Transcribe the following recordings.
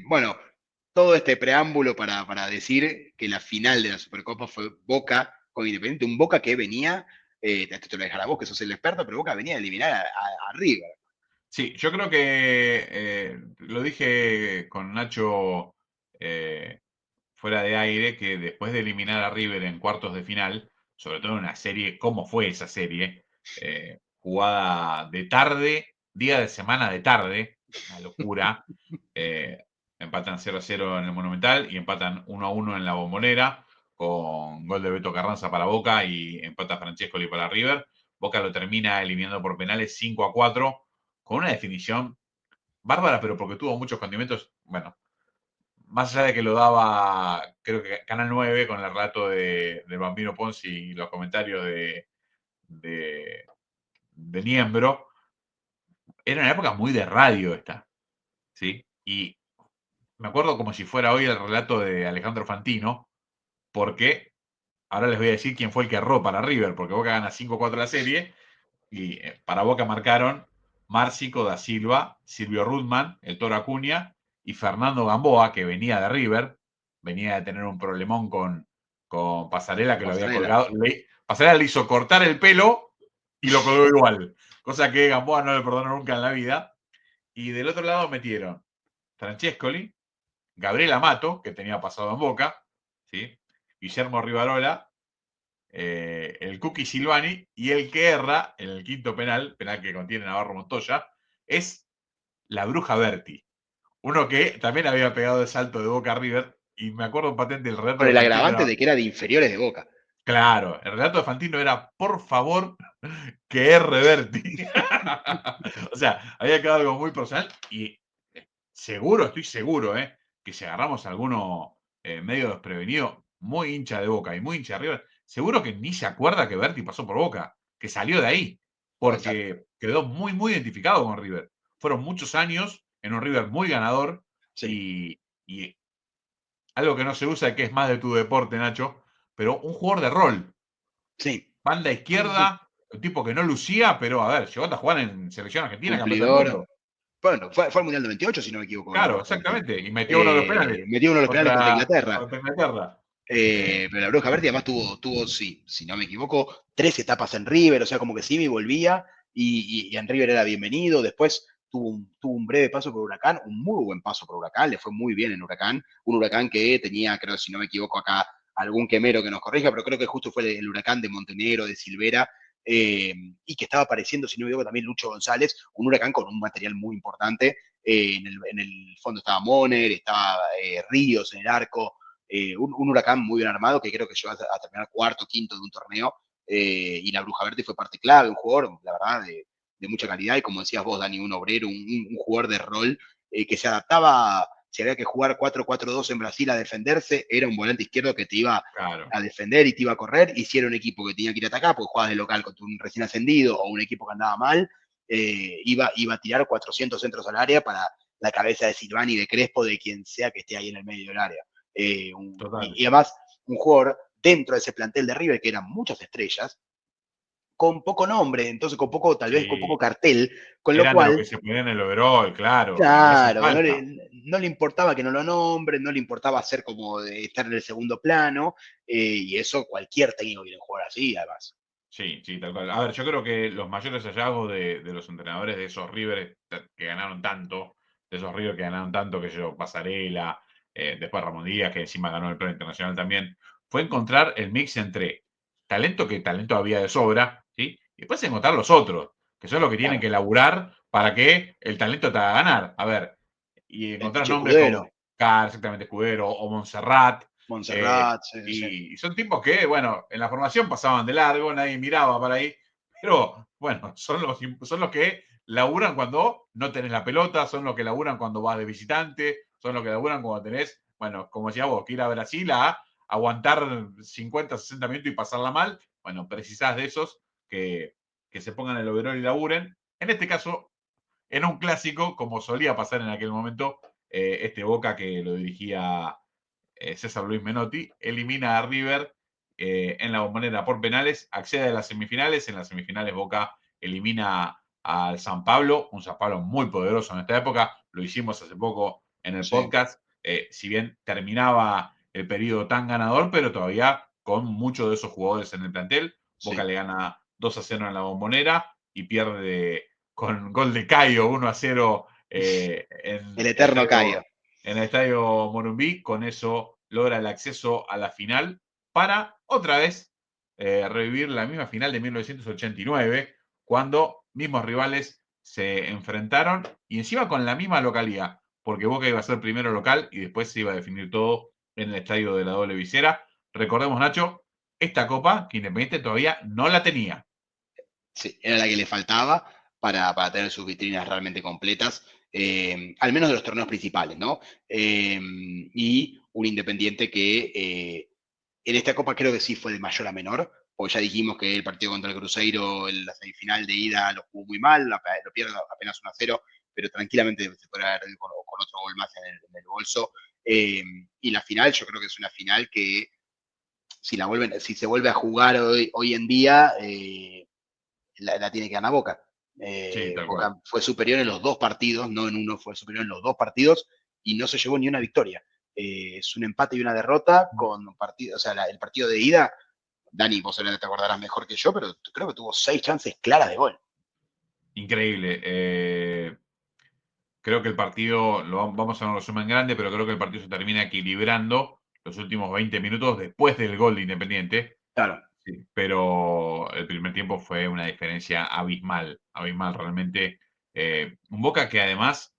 Bueno, todo este preámbulo para decir que la final de la Supercopa fue Boca con Independiente, un Boca que venía, esto te lo dejará vos que sos el experto, pero Boca venía a eliminar a River. Sí, yo creo que lo dije con Nacho eh, fuera de aire, que después de eliminar a River en cuartos de final, sobre todo en una serie, ¿cómo fue esa serie? Jugada de tarde, día de semana de tarde, una locura. eh, Empatan 0-0 en el Monumental y empatan 1-1 en la Bombonera, con gol de Beto Carranza para Boca y empata Francescoli para River. Boca lo termina eliminando por penales 5-4, con una definición bárbara, pero porque tuvo muchos condimentos. Bueno, más allá de que lo daba, creo que Canal 9 con el relato de Bambino Ponzi y los comentarios de, de Niembro, era una época muy de radio esta, ¿sí? Y me acuerdo como si fuera hoy el relato de Alejandro Fantino, porque ahora les voy a decir quién fue el que erró para River, porque Boca gana 5-4 la serie, y para Boca marcaron Márcico da Silva, Silvio Rudman, el Toro Acuña y Fernando Gamboa, que venía de River, venía de tener un problemón con Pasarela, que lo había Pasarela. colgado. Pasarela le hizo cortar el pelo y lo colgó igual, cosa que Gamboa no le perdonó nunca en la vida. Y del otro lado metieron Francescoli, Gabriel Amato, que tenía pasado en Boca, ¿sí? Guillermo Rivarola, el Cookie Silvani, y el que erra en el quinto penal, penal que contiene Navarro Montoya, es la Bruja Berti. Uno que también había pegado de salto de Boca a River, y me acuerdo patente el relato Con de el Fantino agravante era, de que era de inferiores de Boca. claro, el relato de Fantino era, por favor, que erre Berti. O sea, había quedado algo muy personal, y seguro, estoy seguro, que si agarramos a alguno medio desprevenido, muy hincha de Boca y muy hincha de River, seguro que ni se acuerda que Berti pasó por Boca, que salió de ahí, Puede ser. porque quedó muy, muy identificado con River. Fueron muchos años en un River muy ganador Sí. y algo que no se usa, que es más de tu deporte, Nacho, pero un jugador de rol, Sí. banda Sí, sí, sí. izquierda, un tipo que no lucía, pero a ver, llegó a jugar en selección argentina, campeón del Cumplidor. mundo. Bueno, fue al Mundial 98, si no me equivoco, Claro, el Berti. exactamente. Y metió uno de los penales Metió uno de los penales contra Inglaterra. contra Inglaterra. Pero la Bruja Verde además tuvo, sí, si no me equivoco, 3 etapas en River, o sea, como que sí me volvía y en River era bienvenido. Después tuvo un breve paso por Huracán, un muy buen paso por Huracán, le fue muy bien en Huracán. Un Huracán que tenía, creo, si no me equivoco, acá algún quemero que nos corrija, pero creo que justo fue el Huracán de Montenegro, de Silvera, eh, y que estaba apareciendo, si no me equivoco, también Lucho González, un Huracán con un material muy importante. En el fondo estaba Moner, estaba Ríos en el arco, un Huracán muy bien armado que creo que llegó a terminar cuarto, quinto de un torneo. Y la Bruja Verde fue parte clave, un jugador, la verdad, de mucha calidad. Y como decías vos, Dani, un obrero, un jugador de rol que se adaptaba. Si había que jugar 4-4-2 en Brasil a defenderse, era un volante izquierdo que te iba Claro, a defender y te iba a correr. Y si era un equipo que tenía que ir a atacar, porque jugabas de local contra un recién ascendido o un equipo que andaba mal, iba a tirar 400 centros al área para la cabeza de Silvani, de Crespo, de quien sea que esté ahí en el medio del área. total. Y además un jugador dentro de ese plantel de River que eran muchas estrellas, con poco nombre, entonces tal vez con poco Sí, cartel, con lo eran de lo que cual, se ponían en el overall, claro, y no hacen claro, no falta. le importaba que no lo nombren, no le importaba hacer como de estar en el segundo plano, y eso cualquier técnico quiere jugar así, además. Sí, sí, tal cual. A ver, yo creo que los mayores hallazgos de los entrenadores de esos River que ganaron tanto, de esos River que ganaron tanto, que yo, Pasarela, después Ramón Díaz, que encima ganó el Premio Internacional también, fue encontrar el mix entre talento, que talento había de sobra, ¿sí? Y después encontrar los otros, que son los que tienen Claro, que laburar para que el talento te haga ganar. A ver, y el encontrar Pichi nombres Escudero, como Car, exactamente Escudero, o Montserrat, Montserrat, sí, sí, sí. y son tipos que, bueno, en la formación pasaban de largo, nadie miraba para ahí, pero bueno, son los que laburan cuando no tenés la pelota, son los que laburan cuando vas de visitante, son los que laburan cuando tenés, bueno, como decías vos, que ir a Brasil a aguantar 50, 60 minutos y pasarla mal. Bueno, precisás de esos que se pongan el overol y laburen. En este caso, en un clásico, como solía pasar en aquel momento, este Boca que lo dirigía César Luis Menotti, elimina a River en la Bombonera por penales, accede a las semifinales. En las semifinales Boca elimina al San Pablo, un San Pablo muy poderoso en esta época. Lo hicimos hace poco en el Sí, podcast, si bien terminaba el periodo tan ganador, pero todavía con muchos de esos jugadores en el plantel. Boca sí. le gana 2-0 en la Bombonera y pierde con gol de Caio 1-0 El eterno Caio. en el estadio Morumbí. Con eso logra el acceso a la final para otra vez revivir la misma final de 1989, cuando mismos rivales se enfrentaron y encima con la misma localidad, porque Boca iba a ser primero local y después se iba a definir todo en el estadio de la doble visera. Recordemos, Nacho, esta copa que Independiente todavía no la tenía. Sí, era la que le faltaba para tener sus vitrinas realmente completas, al menos de los torneos principales, ¿no? Y un Independiente que en esta Copa creo que sí fue de mayor a menor, porque ya dijimos que el partido contra el Cruzeiro, en la semifinal de ida, lo jugó muy mal, lo pierde apenas 1-0, pero tranquilamente se puede haber ido con otro gol más en el bolso. Y la final, yo creo que es una final que si se vuelve a jugar hoy en día, la tiene que ganar Boca. Sí, tal cual. Boca fue superior en los dos partidos, no en uno, fue superior en los dos partidos y no se llevó ni una victoria. Es un empate y una derrota con partido, o sea, el partido de ida, Dani, vos te acordarás mejor que yo, pero creo que tuvo 6 chances claras de gol. Increíble. Creo que el partido, vamos a ver un resumen grande, pero creo que el partido se termina equilibrando los últimos 20 minutos después del gol de Independiente. Claro, Sí, pero el primer tiempo fue una diferencia abismal, abismal realmente. Un Boca que además,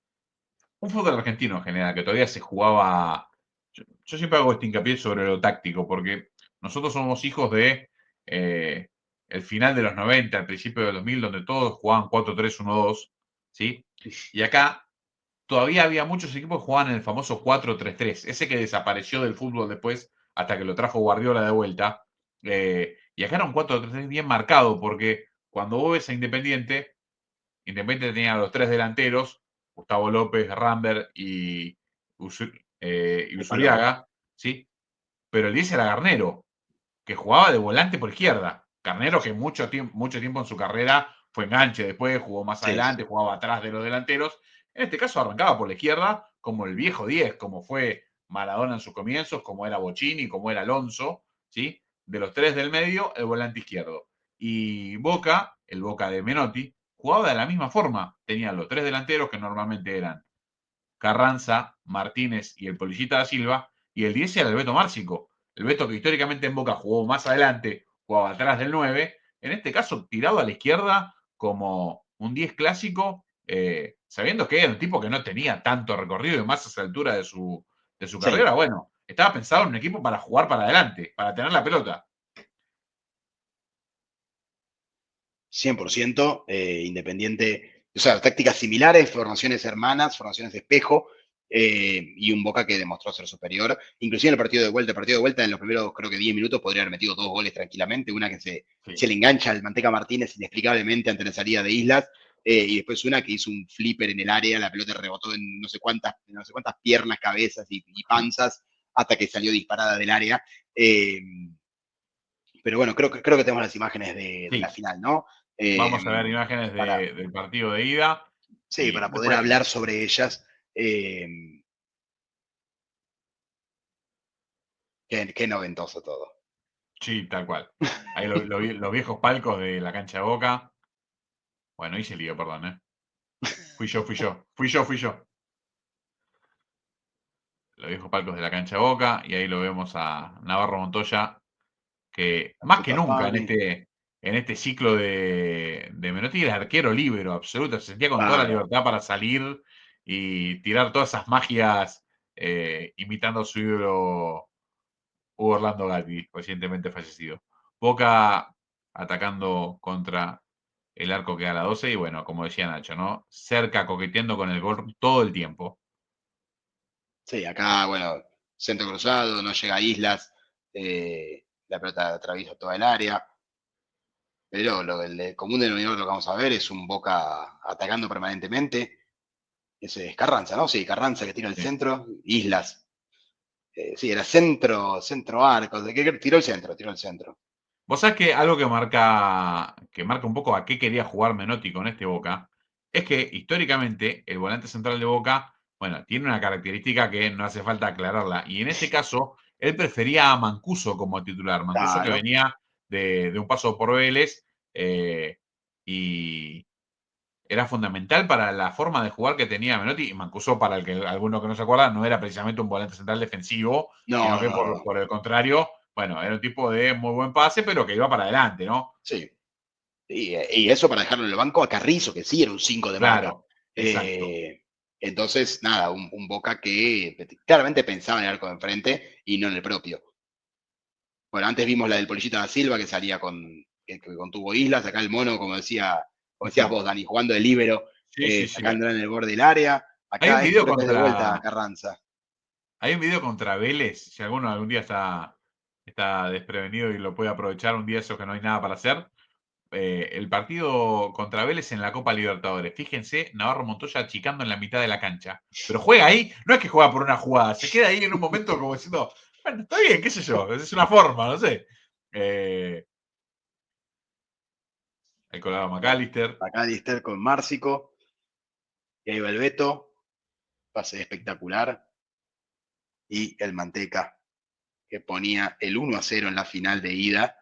un fútbol argentino en general, que todavía se jugaba. Yo siempre hago este hincapié sobre lo táctico, porque nosotros somos hijos de eh, el final de los 90, el principio de 2000, donde todos jugaban 4-3-1-2, ¿sí? Y acá todavía había muchos equipos que jugaban en el famoso 4-3-3, ese que desapareció del fútbol después hasta que lo trajo Guardiola de vuelta. Y acá era un 4-3-3 bien marcado, porque cuando vos ves a Independiente, Independiente tenía a los tres delanteros, Gustavo López, Rambert y el Palomo. Usuriaga, ¿sí? Pero el 10 era Garnero, que jugaba de volante por izquierda. Garnero que mucho tiempo en su carrera fue enganche, después jugó más Sí, adelante, jugaba atrás de los delanteros. En este caso arrancaba por la izquierda como el viejo 10, como fue Maradona en sus comienzos, como era Bocini, como era Alonso, ¿sí? De los tres del medio, el volante izquierdo. Y Boca, el Boca de Menotti, jugaba de la misma forma. Tenía los tres delanteros que normalmente eran Carranza, Martínez y el Policita da Silva, y el 10 era el Beto Márcico. El Beto que históricamente en Boca jugó más adelante, jugaba atrás del 9, en este caso tirado a la izquierda como un 10 clásico, sabiendo que era un tipo que no tenía tanto recorrido y más a esa altura de su sí, carrera. Bueno, estaba pensado en un equipo para jugar para adelante, para tener la pelota. 100%, Independiente, o sea, tácticas similares, formaciones hermanas, formaciones de espejo, y un Boca que demostró ser superior. Inclusive en el partido de vuelta en los primeros, creo que 10 minutos, podría haber metido 2 goles tranquilamente, una que Sí, se le engancha al Manteca Martínez inexplicablemente ante la salida de Islas, y después una que hizo un flipper en el área, la pelota rebotó en no sé cuántas piernas, cabezas y sí. panzas, hasta que salió disparada del área. Eh, pero bueno, creo que tenemos las imágenes de la Sí. final, ¿no? Eh, Vamos a ver imágenes para, del partido de ida sí, y para poder después. hablar sobre ellas. Eh, qué noventoso todo. Sí, tal cual. Ahí los viejos palcos de la cancha de Boca. Bueno, hice lío, perdón, ¿eh? Fui yo. Los viejos palcos de la cancha de Boca. Y ahí lo vemos a Navarro Montoya, que La más que puta nunca en Fabi. este ciclo de Menotti era arquero libre, absoluto. Se sentía con toda la Claro. libertad para salir y tirar todas esas magias imitando a su ídolo Hugo Orlando Gatti, recientemente fallecido. Boca atacando contra el arco que da la 12 y bueno, como decía Nacho, ¿no? Cerca coqueteando con el gol todo el tiempo. Sí, acá, bueno, centro cruzado, no llega a Islas, la pelota atraviesa toda el área. Pero el común denominador lo que vamos a ver es un Boca atacando permanentemente. Ese es Carranza, ¿no? Sí, Carranza que tira el Sí. centro, Islas. Sí, era centro arco. Tiró el centro, tiró el centro. Vos sabés que algo que marca un poco a qué quería jugar Menotti con este Boca, es que históricamente el volante central de Boca Bueno, tiene una característica que no hace falta aclararla. Y en este caso, él prefería a Mancuso como titular. Mancuso que Claro, venía de un paso por Vélez y era fundamental para la forma de jugar que tenía Menotti. Y Mancuso, para el que alguno que no se acuerda, no era precisamente un volante central defensivo, sino no, que no, no, por el contrario, bueno, era un tipo de muy buen pase, pero que iba para adelante, ¿no? sí. Y eso para dejarlo en el banco a Carrizo, que sí era un 5 de marca. Claro, exacto. Eh, entonces, nada, un Boca que claramente pensaba en el arco de enfrente y no en el propio. Bueno, antes vimos la del Polillita da Silva que salía que contuvo Islas, acá el mono, como decías vos, Dani, jugando de líbero, Sí, sí, sí. sacándola en el borde del área. Hay un Acá video creo que es de vuelta a contra, Carranza. Hay un video contra Vélez, si alguno algún día está desprevenido y lo puede aprovechar, un día eso que no hay nada para hacer. El partido contra Vélez en la Copa Libertadores. Fíjense, Navarro Montoya achicando en la mitad de la cancha. Pero juega ahí, no es que juega por una jugada, se queda ahí en un momento como diciendo, bueno, está bien, qué sé yo, es una forma, no sé. El colado Bueno, McAllister. acá Lister con Márcico, y ahí va el Beto, pase espectacular, y el Manteca, que ponía el 1-0 en la final de ida,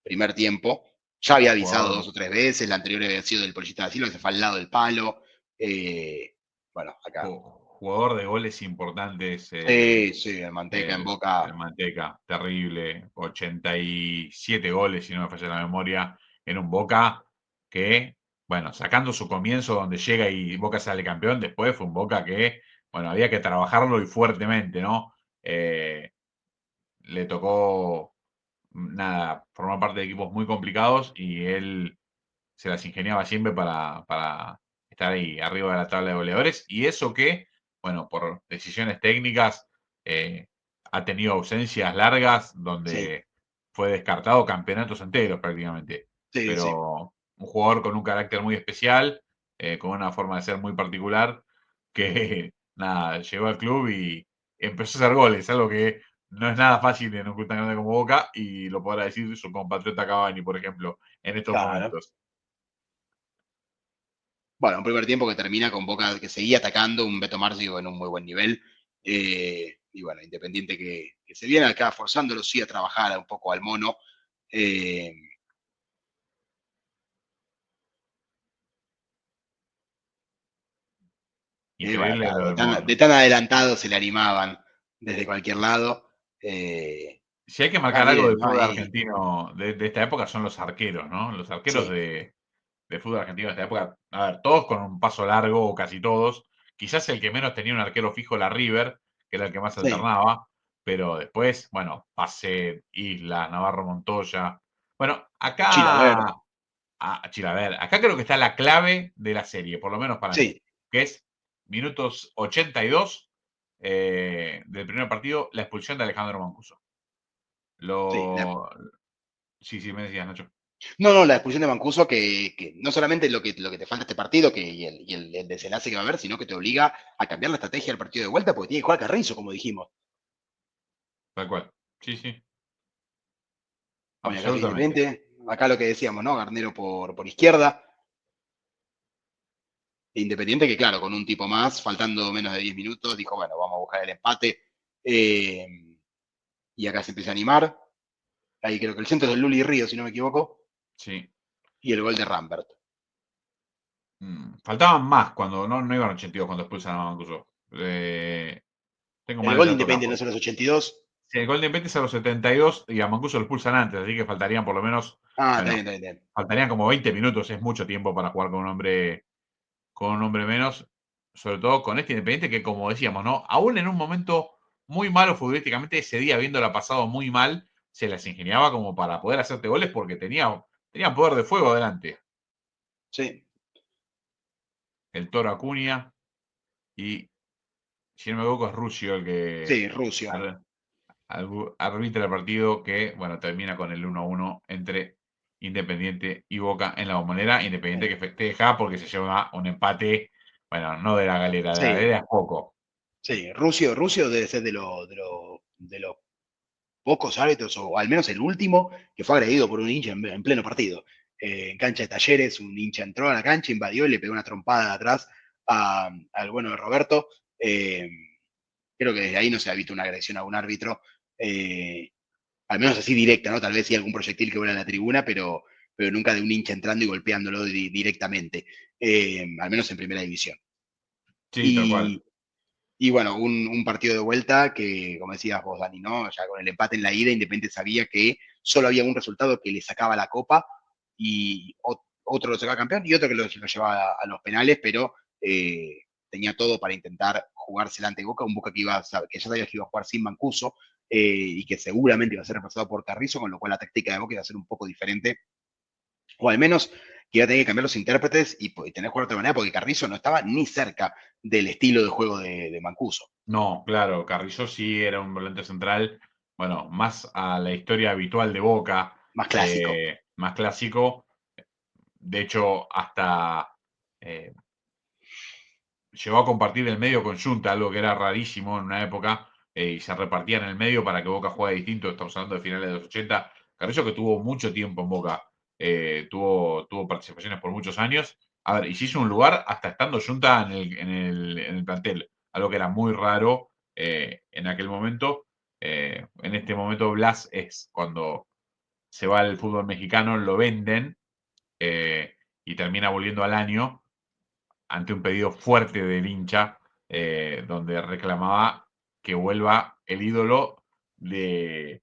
primer tiempo. Ya había avisado Jugador, 2 o 3 veces, la anterior había sido del Polillita da Silva, que se fue al lado del palo. Bueno, acá. jugador de goles importantes. Sí, sí, el Manteca en El Boca. Manteca, terrible. 87 goles, si no me falla la memoria, en un Boca que, bueno, sacando su comienzo donde llega y Boca sale campeón, después fue un Boca que, bueno, había que trabajarlo y fuertemente, ¿no? Le tocó, nada, formar parte de equipos muy complicados y él se las ingeniaba siempre para estar ahí arriba de la tabla de goleadores. Y eso que, bueno, por decisiones técnicas, eh, ha tenido ausencias largas Sí, donde fue descartado campeonatos enteros prácticamente. sí, sí. Pero un jugador con un carácter muy especial, con una forma de ser muy particular, que nada, llegó al club y empezó a hacer goles, algo que no es nada fácil en un club tan grande como Boca, y lo podrá decir su compatriota Cavani, por ejemplo, en estos Claro. momentos. Bueno, un primer tiempo que termina con Boca que seguía atacando, un Beto Márcico en un muy buen nivel. Y bueno, Independiente que se viene acá forzándolo sí a trabajar un poco al mono. Eh, bueno, Increíble acá lo de del tan, mono. de tan adelantado se le animaban desde cualquier lado. Eh, Si hay que Acá marcar algo bien, del ¿no? fútbol Ahí, argentino de esta época son los arqueros, ¿no? Los arqueros sí, de fútbol argentino de esta época, a ver, todos con un paso largo, o casi todos. Quizás el que menos tenía un arquero fijo, la River, que era el que más sí. alternaba, pero después, bueno, Pase, Islas, Navarro Montoya. Bueno, Chilaver, acá, Chilaver, acá creo que está la clave de la serie, por lo menos para mí, sí, que es minutos 82 del primer partido, la expulsión de Alejandro Mancuso. sí. Lo Sí, sí, me decías, Nacho. No, no, la expulsión de Mancuso que no solamente lo que te falta este partido y el desenlace que va a haber, sino que te obliga a cambiar la estrategia del partido de vuelta porque tiene que jugar Carrizo, como dijimos. Tal cual. Sí, sí, Bueno, acá tiene absolutamente. Independiente, acá lo que decíamos, ¿no? Garnero por izquierda, Independiente que claro, con un tipo más, faltando menos de 10 minutos, dijo, bueno, vamos a buscar el empate. Eh, y acá se empieza a animar. Ahí creo que el centro es del Luli Río, si no me equivoco, Sí. y el gol de Rambert. Faltaban más cuando no iban 82 cuando expulsan a Mancuso. Tengo El mal el gol de dato acá. Independiente no son los 82. Sí, el gol de Independiente es a los 72 y a Mancuso lo expulsan antes, así que faltarían por lo menos, Ah, está bien, bueno, está bien, está bien. faltarían como 20 minutos, es mucho tiempo para jugar con un hombre menos, sobre todo con este Independiente que, como decíamos, ¿no? Aún en un momento muy malo futbolísticamente, ese día habiéndola pasado muy mal, se las ingeniaba como para poder hacerte goles porque tenía poder de fuego adelante. Sí, El Toro Acuña y, si no me equivoco, es Rusio el que sí, Rusio. ar- arbitra el partido que, bueno, termina con el 1-1 entre Independiente y Boca en la Bombonera. Independiente Sí, que festeja porque se lleva un empate, bueno, no de la sí, galera es poco. sí. Rusio debe ser de los pocos árbitros, o al menos el último, que fue agredido por un hincha en pleno partido. En cancha de Talleres, un hincha entró a la cancha, invadió y le pegó una trompada de atrás al bueno de Roberto. Eh, Creo que desde ahí no se ha visto una agresión a un árbitro, eh, al menos así directa, ¿no? Tal vez sí algún proyectil que vuela en la tribuna, pero nunca de un hincha entrando y golpeándolo directamente, al menos en primera división. Sí, tal cual. Y, y bueno, un partido de vuelta que, como decías vos, Dani, ¿no? Ya con el empate en la ida, Independiente sabía que solo había un resultado que le sacaba la copa y otro lo sacaba campeón y otro que lo llevaba a los penales, pero tenía todo para intentar jugársela ante Boca, un Boca que ya sabía que iba a jugar sin Mancuso y que seguramente iba a ser reemplazado por Carrizo, con lo cual la táctica de Boca iba a ser un poco diferente, o al menos que iba a tener que cambiar los intérpretes y tener que jugar de otra manera, porque Carrizo no estaba ni cerca del estilo de juego de Mancuso. No, claro, Carrillo sí era un volante central, bueno, más a la historia habitual de Boca, Más clásico. más clásico. De hecho, hasta eh, llegó a compartir el medio con Junta, algo que era rarísimo en una época, y se repartía en el medio para que Boca juegue distinto. Estamos hablando de finales de los 80. Carrillo, que tuvo mucho tiempo en Boca, tuvo participaciones por muchos años. A ver, y se hizo un lugar hasta estando Junta en el plantel, algo que era muy raro en aquel momento. En este momento, Blas es cuando se va al fútbol mexicano, lo venden y termina volviendo al año ante un pedido fuerte del hincha, donde reclamaba que vuelva el ídolo de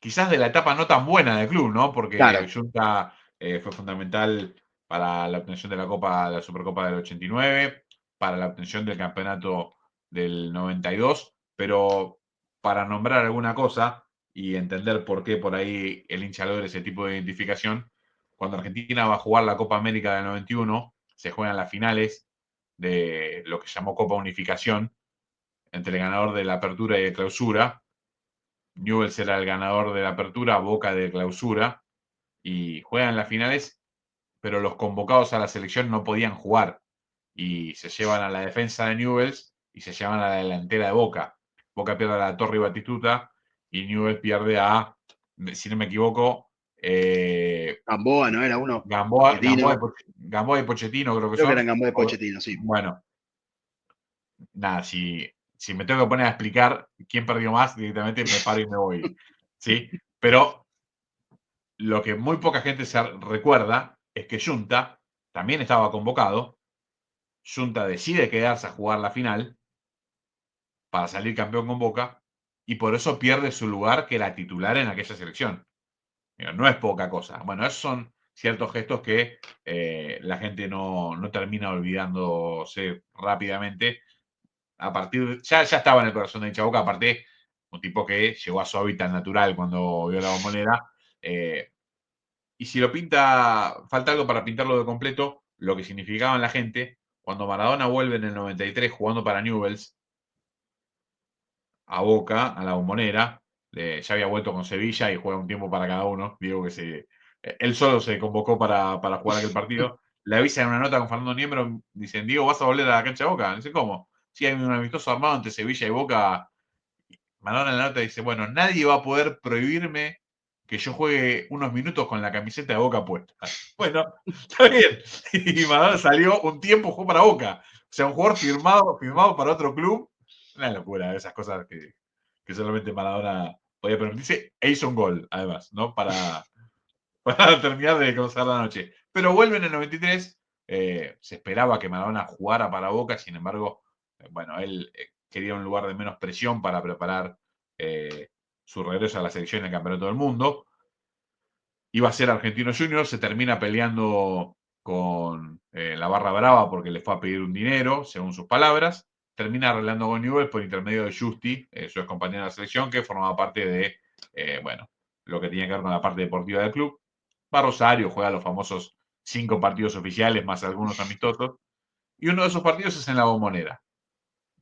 quizás de la etapa no tan buena del club, ¿no? Porque Claro, Junta fue fundamental para la obtención de la Copa, la Supercopa del 89, para la obtención del campeonato del 92, pero para nombrar alguna cosa y entender por qué por ahí el hincha logra ese tipo de identificación, cuando Argentina va a jugar la Copa América del 91, se juegan las finales de lo que se llamó Copa Unificación entre el ganador de la apertura y de clausura. Newell's era el ganador de la apertura, Boca de clausura, y juegan las finales, pero los convocados a la selección no podían jugar. Y se llevan a la defensa de Newell's y se llevan a la delantera de Boca. Boca pierde a la Torre y Batistuta y Newell's pierde a, si no me equivoco, Gamboa, ¿no? Era uno, Gamboa, Pochettino, Gamboa y Pochettino, creo que creo que son. eran Gamboa y Pochettino, sí. Bueno, nada, si me tengo que poner a explicar quién perdió más, directamente me paro y me voy. ¿Sí? Pero lo que muy poca gente se recuerda es que Junta también estaba convocado. Junta decide quedarse a jugar la final para salir campeón con Boca y por eso pierde su lugar que era titular en aquella selección. No es poca cosa. Bueno, esos son ciertos gestos que la gente no termina olvidándose rápidamente. Ya estaba en el corazón de hincha Boca, aparte, un tipo que llegó a su hábitat natural cuando vio la bombonera. Eh, y si lo pinta, falta algo para pintarlo de completo, lo que significaba en la gente, cuando Maradona vuelve en el 93 jugando para Newell's, a Boca, a la bombonera, ya había vuelto con Sevilla y juega un tiempo para cada uno, digo que él solo se convocó para jugar aquel partido, le avisa en una nota con Fernando Niembro, dicen, Diego, ¿vas a volver a la cancha de Boca? Dice, ¿cómo? Sí, hay un amistoso armado entre Sevilla y Boca. Maradona en la nota dice, bueno, nadie va a poder prohibirme que yo juegue unos minutos con la camiseta de Boca puesta. Bueno, está bien. Y Maradona salió un tiempo, jugó para Boca. O sea, un jugador firmado para otro club. Una locura, esas cosas que solamente Maradona podía permitirse. E hizo un gol, además, ¿no? Para terminar de cruzar la noche. Pero vuelve en el 93. Se esperaba que Maradona jugara para Boca, sin embargo, bueno, él quería un lugar de menos presión para preparar eh, su regreso a la selección en el Campeonato del Mundo. Iba a ser Argentino Junior, se termina peleando con la Barra Brava porque le fue a pedir un dinero, según sus palabras. Termina arreglando con Newell's por intermedio de Justi, su ex compañero de la selección, que formaba parte de, bueno, lo que tenía que ver con la parte deportiva del club. Va a Rosario, juega los famosos 5 partidos oficiales más algunos amistosos. Y uno de esos partidos es en la Bombonera.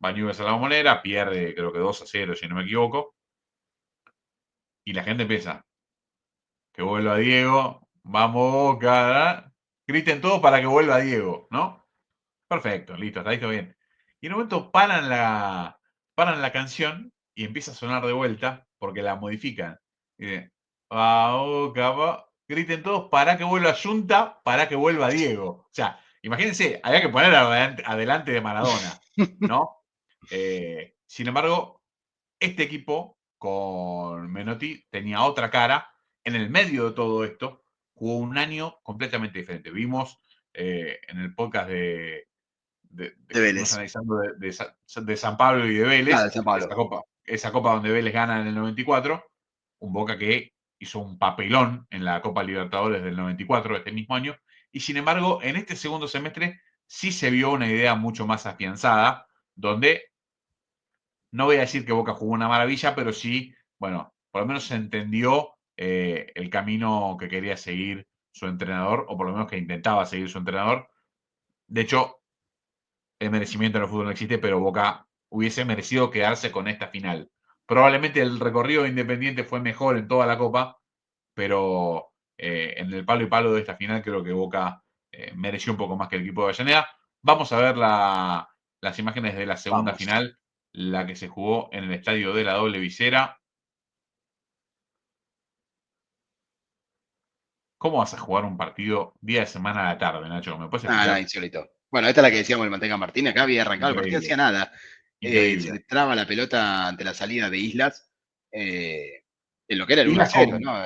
Va Newell's a la Bombonera, pierde creo que 2-0, si no me equivoco. Y la gente empieza, que vuelva Diego, vamos Boca, griten todos para que vuelva Diego, ¿no? Perfecto, listo, está ahí todo bien. Y en un momento paran la canción y empieza a sonar de vuelta porque la modifican. Y dicen, va Boca, griten todos para que vuelva Junta, para que vuelva Diego. O sea, Imagínense, había que poner adelante de Maradona, ¿no? Sin embargo, este equipo con Menotti tenía otra cara. En el medio de todo esto, jugó un año completamente diferente. Vimos en el podcast De que estuvimos Vélez. analizando de San Pablo y de Ah, de Vélez, San Pablo. esa copa donde Vélez gana en el 94, un Boca que hizo un papelón en la Copa Libertadores del 94, este mismo año, y sin embargo, en este segundo semestre sí se vio una idea mucho más afianzada, donde no voy a decir que Boca jugó una maravilla, pero sí, bueno, por lo menos se entendió el camino que quería seguir su entrenador, o por lo menos que intentaba seguir su entrenador. De hecho, el merecimiento en el fútbol no existe, pero Boca hubiese merecido quedarse con esta final. Probablemente el recorrido de Independiente fue mejor en toda la Copa, pero en el palo y palo de esta final creo que Boca mereció un poco más que el equipo de Avellaneda. Vamos a ver las imágenes de la segunda Vamos. final, la que se jugó en el estadio de la Doble Visera. ¿Cómo vas a jugar un partido día de semana a la tarde, Nacho? ¿Me puedes Nada, explicar? insólito. Bueno, esta es la que decíamos el Manteca Martín. Acá había arrancado el partido, no Increíble, hacía nada. Se increíble. le traba la pelota ante la salida de Islas. En lo que era el Y 1 a las 0, con, ¿no?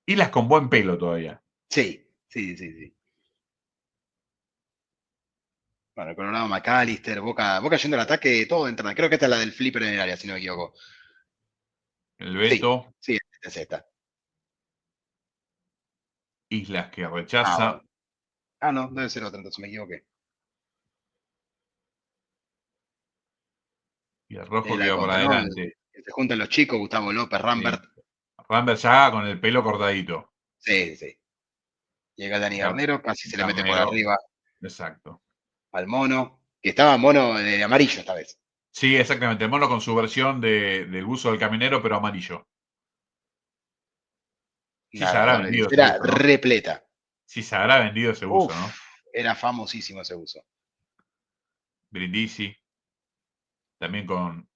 y las con buen pelo todavía. Sí, sí, sí, sí. Bueno, el Colorado McAllister, Boca yendo al ataque, todo entrando. Creo que esta es la del flipper en el área, si no me equivoco. El Sí, Beto, sí, es esta. Islas que Ah, bueno. rechaza. Ah, no, debe ser otra, entonces me equivoqué. Y el rojo La queda por contra, ¿no? adelante. Que se juntan los chicos, Gustavo López, Sí. Rambert. Rambert ya con el pelo cortadito. Sí, sí. Llega Dani Gar- Garnero, casi se le mete por Garnero, arriba exacto. al mono, que estaba mono de amarillo esta vez. Sí, exactamente. El mono con su versión del buzo del caminero, pero amarillo. Sí se La habrá doble vendido ese visera buzo, ¿no? repleta. Sí se habrá vendido ese buzo, Uf, ¿no? era famosísimo ese uso. Brindisi, también con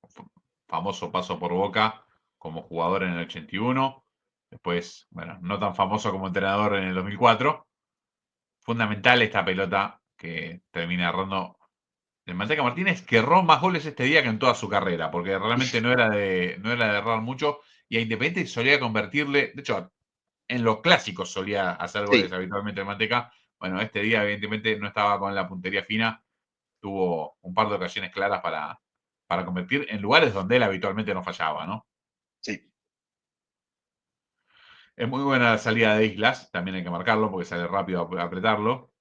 famoso paso por Boca como jugador en el 81. Después, bueno, no tan famoso como entrenador en el 2004. Fundamental esta pelota que termina errando el Manteca Martínez, que erró más goles este día que en toda su carrera, porque realmente no era de errar mucho, y a Independiente solía convertirle, de hecho, en los clásicos solía hacer goles Sí, habitualmente el Manteca. Bueno, este día evidentemente no estaba con la puntería fina, tuvo un par de ocasiones claras para convertir en lugares donde él habitualmente no fallaba, ¿no? sí. Es muy buena la salida de Islas, también hay que marcarlo porque sale rápido a apretarlo.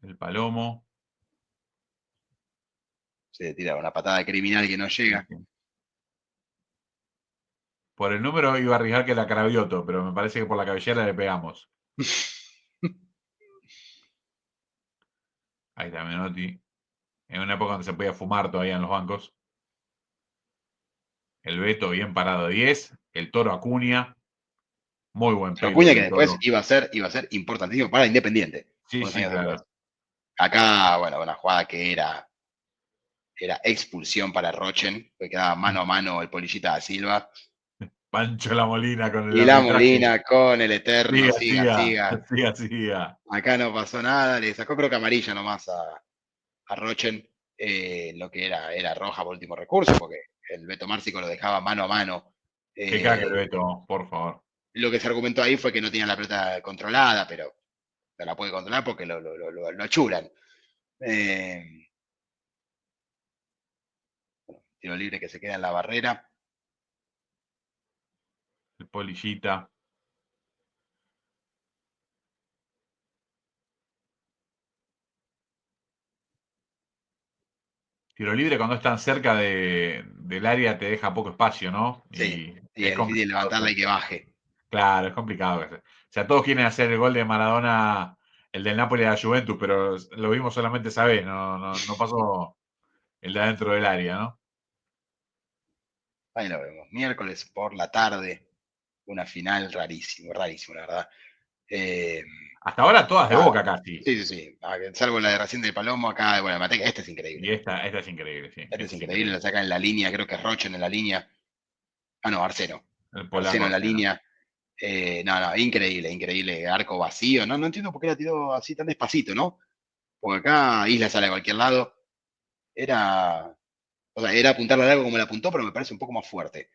El Palomo. Se tira una patada criminal que no Sí, llega. sí. Por el número iba a arriesgar que la Cravioto, pero me parece que por la cabellera le pegamos. Ahí está Menotti. En una época donde se podía fumar todavía en los bancos. El Beto bien parado de 10. El Toro Acuña. Muy buen pelo Acuña el que del después Toro. iba a ser importantísimo para Independiente, Sí, unos sí, años después. claro. Acá, bueno, una jugada que era expulsión para Rochen, que quedaba mano a mano el Polillita da Silva. Pancho La Molina con el Y la arbitraje. Molina con el eterno, Siga, siga, siga, siga. siga, siga. Acá no pasó nada, le sacó creo que amarilla nomás a Rochen, lo que era roja por último recurso, porque el Beto Márcico lo dejaba mano a mano. Qué cague el Eh, Beto, por favor. lo que se argumentó ahí fue que no tenían la pelota controlada, pero no la puede controlar porque lo achuran. Eh, Tiro libre que se queda en la barrera. El Polillita. Tiro libre cuando están cerca del área te deja poco espacio, ¿no? Sí, Y sí, es es difícil complicado. levantarla y que baje. Claro, es complicado. O sea, todos quieren hacer el gol de Maradona, el del Napoli a la Juventus, pero lo vimos solamente esa vez, no pasó el de adentro del área, ¿no? Ahí lo vemos. Miércoles por la tarde, una final rarísimo, rarísimo, la verdad. Eh, Hasta ahora todas de Acá, Boca casi. sí, sí, sí. Salvo la de recién de Palomo, acá, bueno, Mateca, este es Y increíble. esta es increíble, sí. Este es Esta es increíble, la increíble. saca en la línea, creo que es Rochen en la línea. Ah, no, Arceno. El polaco Arceno en la Arsena. línea. No, no, increíble, increíble. Arco vacío. No, no entiendo por qué la tiró así tan despacito, ¿no? Porque acá Isla sale a cualquier lado. Era, o sea, era apuntarle al arco como la apuntó, pero me parece un poco más fuerte.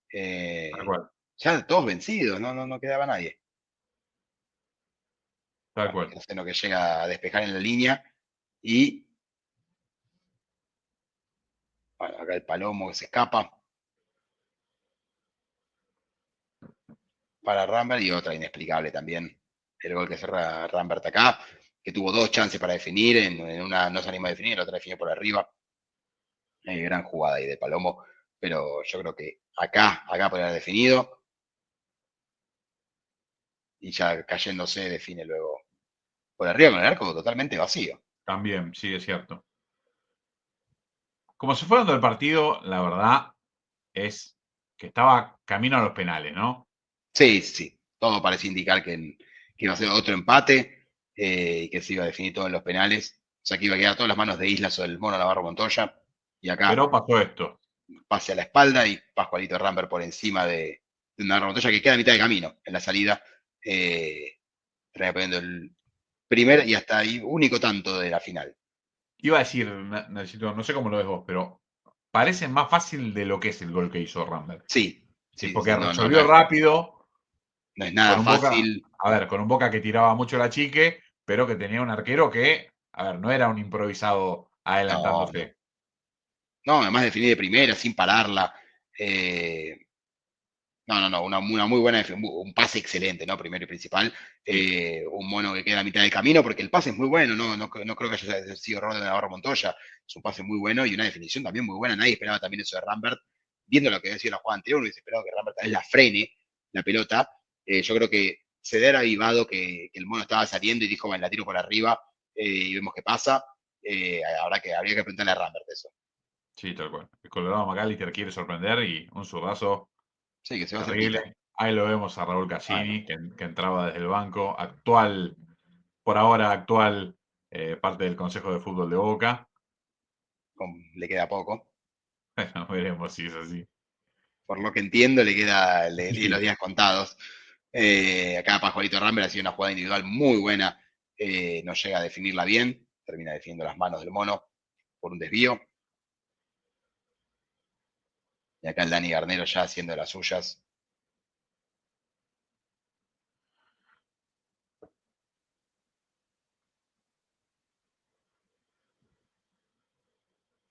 Tal Eh, cual, ya todos vencidos, no quedaba nadie. tal Bueno, cual. Queroseno que llega a despejar en la línea y bueno, acá el Palomo que se escapa para Rambert y otra inexplicable también. El gol que cerra Rambert acá, que tuvo dos chances para definir, en una no se anima a definir, en la otra definió por arriba. Gran jugada ahí de Palomo, pero yo creo que acá podría haber definido y ya cayéndose define luego por arriba con el arco totalmente vacío. También, sí, es cierto. Como se fue dando el partido, la verdad es que estaba camino a los penales, ¿no? Sí, sí, todo parece indicar que iba a ser otro empate y que se iba a definir todo en los penales. O sea, que iba a quedar todas las manos de Islas o del Mono Navarro Montoya. Y acá Pero pasó esto. pase a la espalda y Pascualito Rambert por encima de Navarro Montoya, que queda a mitad de camino en la salida. Termina poniendo el primer y hasta ahí único tanto de la final. Iba a decir, necesito, no sé cómo lo ves vos, pero parece más fácil de lo que es el gol que hizo Rambert. Sí, Sí, sí, porque sí, resolvió rápido, no es con nada un Boca, fácil. a ver, con un Boca que tiraba mucho la chique, pero que tenía un arquero que, a ver, no era un improvisado No, no. adelantándose. No, además definir de primera, sin pararla. Eh, no, una muy buena, un pase excelente, ¿no? Primero y principal. Sí, Un mono que queda a mitad del camino, porque el pase es muy bueno, no creo que haya sido error de Navarro Montoya. Es un pase muy bueno y una definición también muy buena. Nadie esperaba también eso de Rambert. Viendo lo que había sido la jugada anterior, uno hubiese esperado que Rambert tal vez la frene, la pelota. Yo creo que se debe haber avivado que el mono estaba saliendo y dijo, bueno, la tiro por arriba y vemos qué pasa. Habría que preguntarle a Rambert eso. sí, tal cual. El Colorado McAllister quiere sorprender y un zurdazo Sí, que se va cerquita. terrible. Ahí lo vemos a Raúl Bueno, Cassini, que entraba desde el banco, actual, por ahora actual, parte del Consejo de Fútbol de Boca. le queda poco. Bueno, veremos si es así. Por lo que entiendo, le tiene los Sí, días contados. Acá Pajuarito Rambert ha sido una jugada individual muy buena. No llega a definirla bien. Termina definiendo las manos del mono por un desvío. Y acá el Dani Garnero ya haciendo las suyas.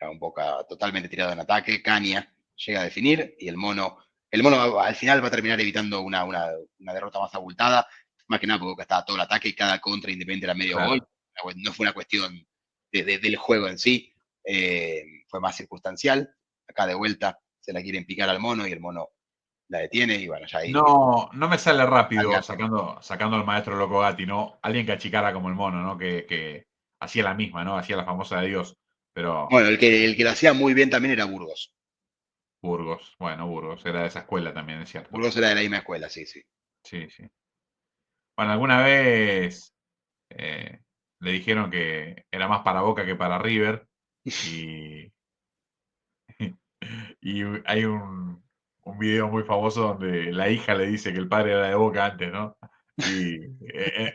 Un Boca totalmente tirado en ataque. Caña llega a definir y el mono al final va a terminar evitando una derrota más abultada. Más que nada porque Boca estaba todo el ataque y cada contra independiente era medio gol. claro. No fue una cuestión del juego en sí, fue más circunstancial. Acá de vuelta se la quieren picar al mono y el mono la detiene y bueno, ya ahí No, no me sale rápido salgan. sacando al maestro Loco Gatti, ¿no? Alguien que achicara como el mono, ¿no? Que hacía la misma, ¿no? Hacía la famosa de Dios. Pero Bueno, el que lo hacía muy bien también era Burgos. Burgos, bueno, Burgos, era de esa escuela también, es cierto. Burgos era de la misma escuela, sí, sí. Sí, sí. Bueno, alguna vez eh, le dijeron que era más para Boca que para River y, y hay un video muy famoso donde la hija le dice que el padre era de Boca antes, ¿no? Y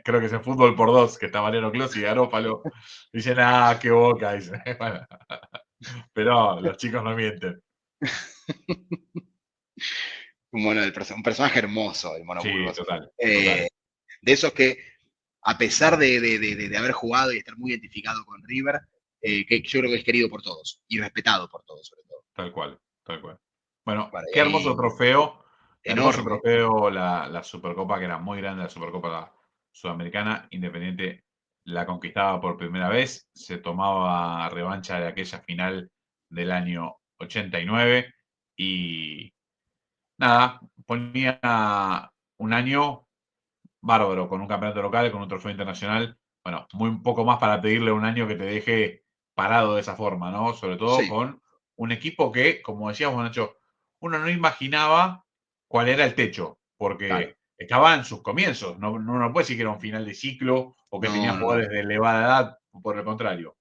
creo que es en Fútbol por Dos, que está Mariano Clos y Garófalo. Dicen, ah, qué Boca, dice. Bueno, pero los chicos no mienten. Un personaje hermoso, el mono Sí, Burgos. total, Eh, total. de esos que, a pesar de haber jugado y estar muy identificado con River, que yo creo que es querido por todos y respetado por todos, sobre todo. Tal cual, tal cual. Bueno, Bueno, y qué ahí, hermoso enorme. trofeo la Supercopa, que era muy grande, la Supercopa Sudamericana, Independiente la conquistaba por primera vez, se tomaba revancha de aquella final del año 89 y nada, ponía un año bárbaro con un campeonato local, con un trofeo internacional, bueno, muy un poco más para pedirle un año que te deje parado de esa forma, ¿no? Sobre todo Sí, con un equipo que, como decíamos, Nacho, uno no imaginaba cuál era el techo, claro. porque estaba en sus comienzos, no puede decir que era un final de ciclo o que tenía No, no, no. jugadores de elevada edad, por el contrario.